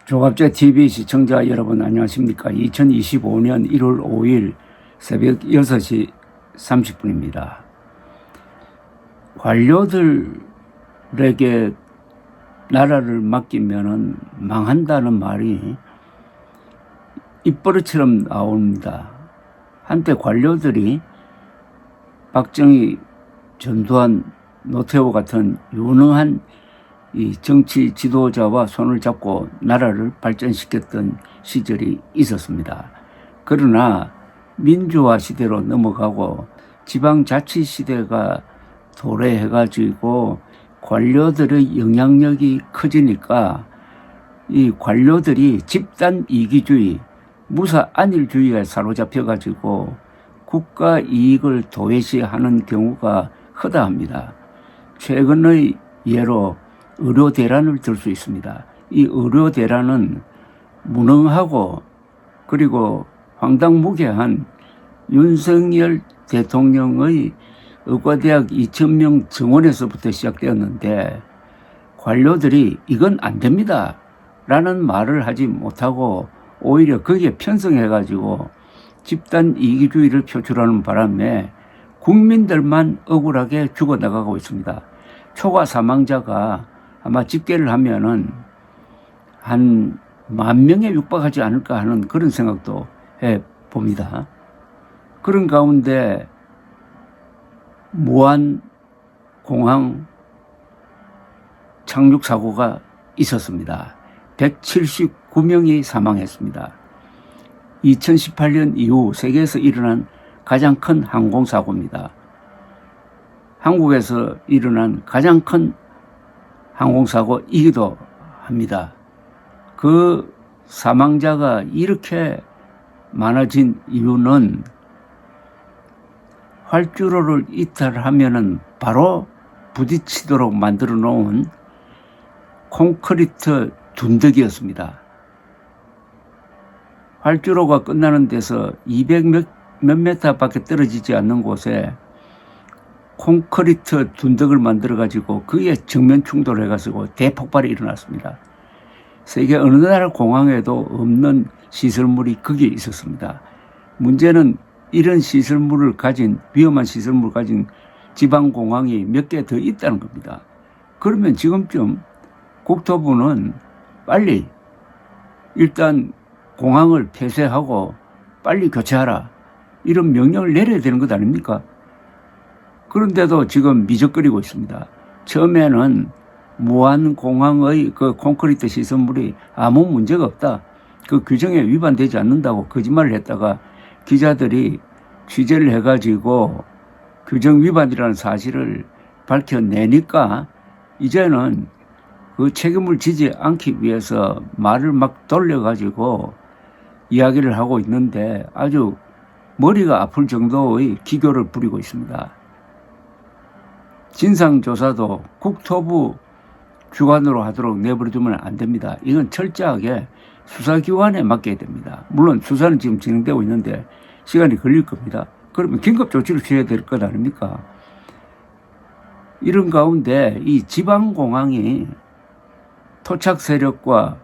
조갑제 TV 시청자 여러분 안녕하십니까. 2025년 1월 5일 새벽 6시 30분입니다. 관료들에게 나라를 맡기면 망한다는 말이 입버릇처럼 나옵니다. 한때 관료들이 박정희, 전두환, 노태우 같은 유능한 이 정치 지도자와 손을 잡고 나라를 발전시켰던 시절이 있었습니다. 그러나 민주화 시대로 넘어가고 지방자치 시대가 도래해가지고 관료들의 영향력이 커지니까 이 관료들이 집단 이기주의, 무사 안일주의에 사로잡혀가지고 국가 이익을 도외시하는 경우가 허다합니다. 최근의 예로 의료 대란을 들 수 있습니다. 이 의료 대란은 무능하고 그리고 황당무계한 윤석열 대통령의 의과대학 2,000명 정원에서부터 시작되었는데 관료들이 이건 안 됩니다 라는 말을 하지 못하고 오히려 거기에 편성해가지고 집단 이기주의를 표출하는 바람에 국민들만 억울하게 죽어나가고 있습니다. 초과 사망자가 아마 집계를 하면은 한 10,000명에 육박하지 않을까 하는 그런 생각도 해 봅니다. 그런 가운데 무안공항 착륙 사고가 있었습니다. 179명이 사망했습니다. 2018년 이후 세계에서 일어난 가장 큰 항공사고입니다. 한국에서 일어난 가장 큰 항공사고이기도 합니다. 그 사망자가 이렇게 많아진 이유는 활주로를 이탈하면은 바로 부딪히도록 만들어 놓은 콘크리트 둔덕이었습니다. 활주로가 끝나는 데서 200 몇 미터밖에 떨어지지 않는 곳에 콘크리트 둔덕을 만들어가지고 그게 정면 충돌해가지고 대폭발이 일어났습니다. 세계 어느 나라 공항에도 없는 시설물이 거기에 있었습니다. 문제는 이런 시설물을 가진, 위험한 시설물을 가진 지방공항이 몇 개 더 있다는 겁니다. 그러면 지금쯤 국토부는 빨리 일단 공항을 폐쇄하고 빨리 교체하라 이런 명령을 내려야 되는 것 아닙니까? 그런데도 지금 미적거리고 있습니다. 처음에는 무안공항의 그 콘크리트 시설물이 아무 문제가 없다. 그 규정에 위반되지 않는다고 거짓말을 했다가 기자들이 취재를 해가지고 규정 위반이라는 사실을 밝혀내니까 이제는 그 책임을 지지 않기 위해서 말을 막 돌려가지고 이야기를 하고 있는데 아주 머리가 아플 정도의 기교를 부리고 있습니다. 진상조사도 국토부 주관으로 하도록 내버려두면 안 됩니다. 이건 철저하게 수사기관에 맡겨야 됩니다. 물론 수사는 지금 진행되고 있는데 시간이 걸릴 겁니다. 그러면 긴급 조치를 취해야 될 것 아닙니까? 이런 가운데 이 지방공항이 토착 세력과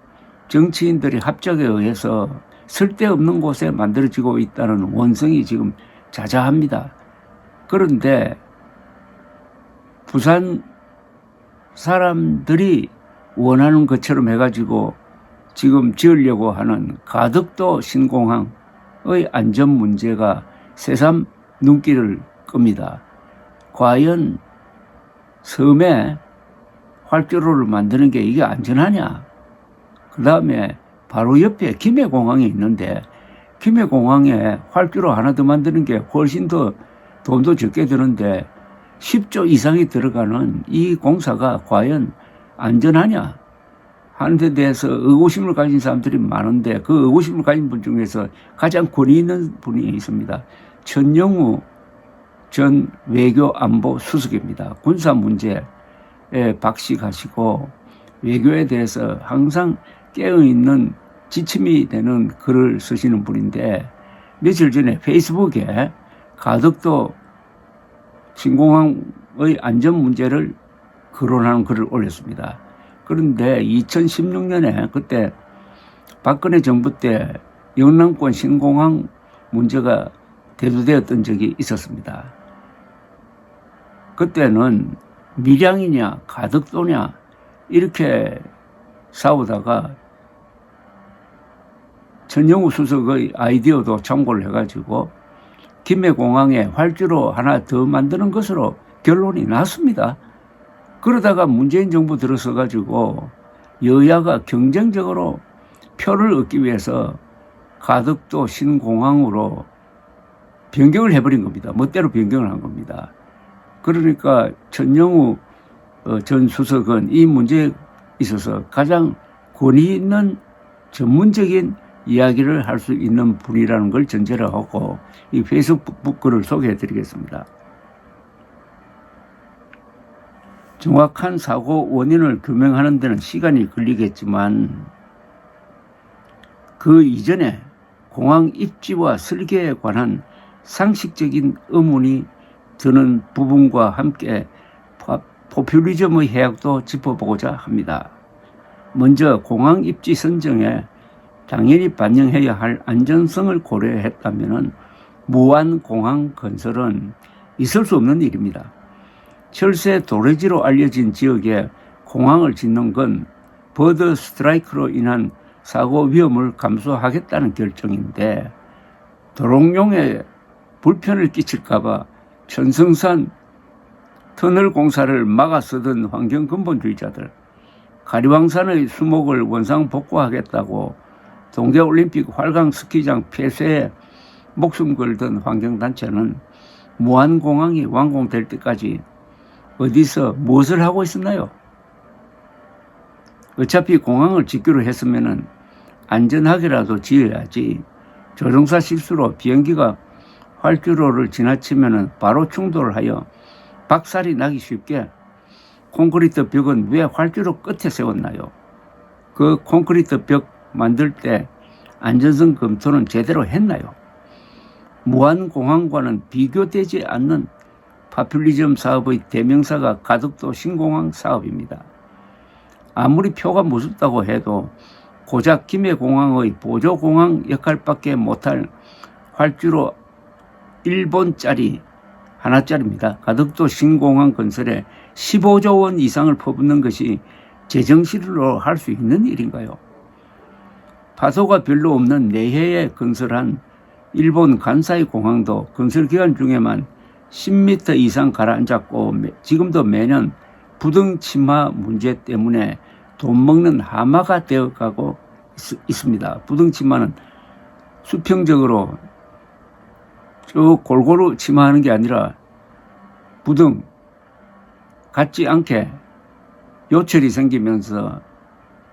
정치인들의 합작에 의해서 쓸데없는 곳에 만들어지고 있다는 원성이 지금 자자합니다. 그런데 부산 사람들이 원하는 것처럼 해가지고 지금 지으려고 하는 가덕도 신공항의 안전 문제가 새삼 눈길을 끕니다. 과연 섬에 활주로를 만드는 게 이게 안전하냐? 그 다음에 바로 옆에 김해공항이 있는데 김해공항에 활주로 하나 더 만드는 게 훨씬 더 돈도 적게 드는데 10조 이상이 들어가는 이 공사가 과연 안전하냐 하는 데 대해서 의구심을 가진 사람들이 많은데 그 의구심을 가진 분 중에서 가장 권위 있는 분이 있습니다. 천영우 전 외교안보 수석입니다. 군사 문제에 박식하시고 외교에 대해서 항상 깨어있는 지침이 되는 글을 쓰시는 분인데 며칠 전에 페이스북에 가덕도 신공항의 안전 문제를 거론하는 글을 올렸습니다. 그런데 2016년에 그때 박근혜 정부 때 영남권 신공항 문제가 대두되었던 적이 있었습니다. 그때는 밀양이냐 가덕도냐 이렇게 싸우다가 전영우 수석의 아이디어도 참고를 해가지고 김해공항에 활주로 하나 더 만드는 것으로 결론이 났습니다. 그러다가 문재인 정부 들어서가지고 여야가 경쟁적으로 표를 얻기 위해서 가덕도 신공항으로 변경을 해버린 겁니다. 멋대로 변경을 한 겁니다. 그러니까 전영우 전 수석은 이 문제에 있어서 가장 권위 있는 전문적인 이야기를 할 수 있는 분이라는 걸 전제로 하고 이 페이스북 글을 소개해 드리겠습니다. 정확한 사고 원인을 규명하는 데는 시간이 걸리겠지만 그 이전에 공항 입지와 설계에 관한 상식적인 의문이 드는 부분과 함께 포퓰리즘의 해악도 짚어보고자 합니다. 먼저 공항 입지 선정에 당연히 반영해야 할 안전성을 고려했다면 무안공항 건설은 있을 수 없는 일입니다. 철새 도래지로 알려진 지역에 공항을 짓는 건 버드 스트라이크로 인한 사고 위험을 감수하겠다는 결정인데 도롱뇽에 불편을 끼칠까봐 천성산 터널 공사를 막아서던 환경근본주의자들, 가리왕산의 수목을 원상복구하겠다고 동계올림픽 활강 스키장 폐쇄에 목숨 걸던 환경단체는 무안공항이 완공될 때까지 어디서 무엇을 하고 있었나요? 어차피 공항을 짓기로 했으면 안전하게라도 지어야지 조종사 실수로 비행기가 활주로를 지나치면 바로 충돌을 하여 박살이 나기 쉽게 콘크리트 벽은 왜 활주로 끝에 세웠나요? 그 콘크리트 벽 만들 때 안전성 검토는 제대로 했나요? 무안공항과는 비교되지 않는 파퓰리즘 사업의 대명사가 가덕도 신공항 사업입니다. 아무리 표가 무섭다고 해도 고작 김해공항의 보조공항 역할밖에 못할 활주로 1번짜리 하나짜리입니다. 가덕도 신공항 건설에 15조 원 이상을 퍼붓는 것이 재정실로 할 수 있는 일인가요? 파도가 별로 없는 내해에 건설한 일본 간사이 공항도 건설 기간 중에만 10m 이상 가라앉았고 지금도 매년 부등 침하 문제 때문에 돈 먹는 하마가 되어가고 있습니다. 부등 침하는 수평적으로 쭉 골고루 침하하는 게 아니라 부등 같지 않게 요철이 생기면서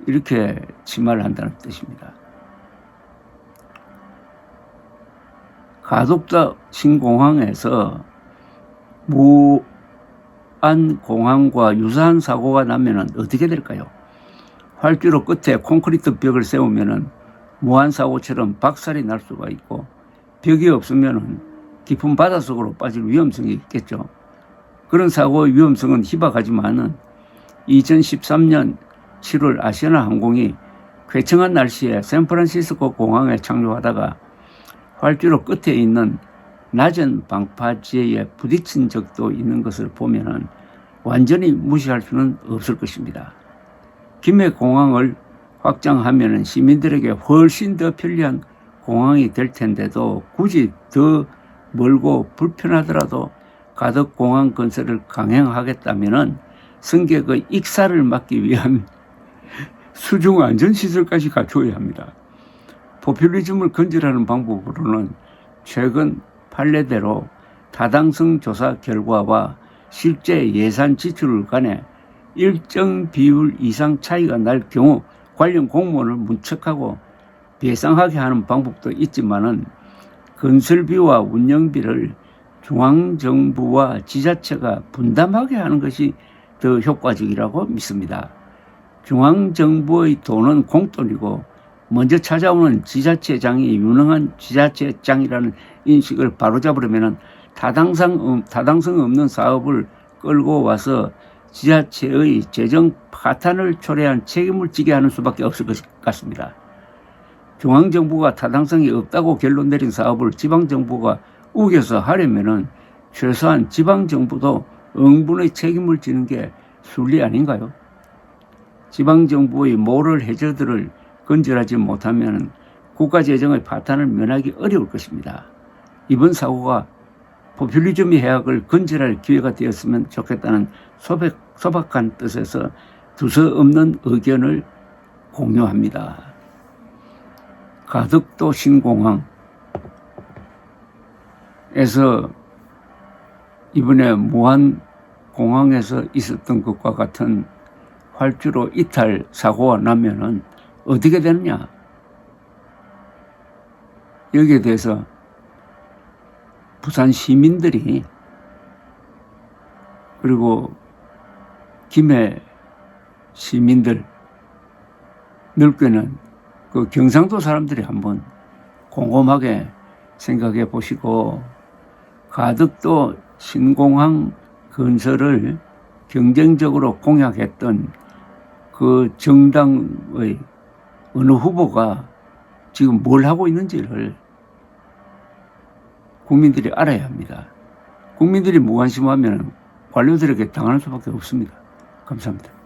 이렇게 침하를 한다는 뜻입니다. 가덕도 신공항에서 무안공항과 유사한 사고가 나면 어떻게 될까요? 활주로 끝에 콘크리트 벽을 세우면 무안사고처럼 박살이 날 수가 있고 벽이 없으면 깊은 바닷속으로 빠질 위험성이 있겠죠. 그런 사고의 위험성은 희박하지만은 2013년 7월 아시아나 항공이 괴청한 날씨에 샌프란시스코 공항에 착륙하다가 활주로 끝에 있는 낮은 방파제에 부딪힌 적도 있는 것을 보면은 완전히 무시할 수는 없을 것입니다. 김해공항을 확장하면은 시민들에게 훨씬 더 편리한 공항이 될 텐데도 굳이 더 멀고 불편하더라도 가덕공항 건설을 강행하겠다면은 승객의 익사를 막기 위한 수중 안전시설까지 갖추어야 합니다. 포퓰리즘을 건절하는 방법으로는 최근 판례대로 타당성 조사 결과와 실제 예산 지출 간에 일정 비율 이상 차이가 날 경우 관련 공무원을 문책하고 배상하게 하는 방법도 있지만은 건설비와 운영비를 중앙정부와 지자체가 분담하게 하는 것이 더 효과적이라고 믿습니다. 중앙정부의 돈은 공돈이고 먼저 찾아오는 지자체장이 유능한 지자체장이라는 인식을 바로잡으려면 타당성 없는 사업을 끌고 와서 지자체의 재정 파탄을 초래한 책임을 지게 하는 수밖에 없을 것 같습니다. 중앙정부가 타당성이 없다고 결론 내린 사업을 지방정부가 우겨서 하려면은 최소한 지방정부도 응분의 책임을 지는 게 순리 아닌가요? 지방정부의 모럴 해저들을 건절하지 못하면 국가재정의 파탄을 면하기 어려울 것입니다. 이번 사고가 포퓰리즘의 해악을 건절할 기회가 되었으면 좋겠다는 소박한 뜻에서 두서없는 의견을 공유합니다. 가덕도 신공항에서 이번에 무안공항에서 있었던 것과 같은 활주로 이탈 사고가 나면은 어떻게 되느냐? 여기에 대해서 부산 시민들이 그리고 김해 시민들 넓게는 그 경상도 사람들이 한번 곰곰하게 생각해 보시고 가덕도 신공항 건설을 경쟁적으로 공약했던 그 정당의 어느 후보가 지금 뭘 하고 있는지를 국민들이 알아야 합니다. 국민들이 무관심하면 관료들에게 당하는 수밖에 없습니다. 감사합니다.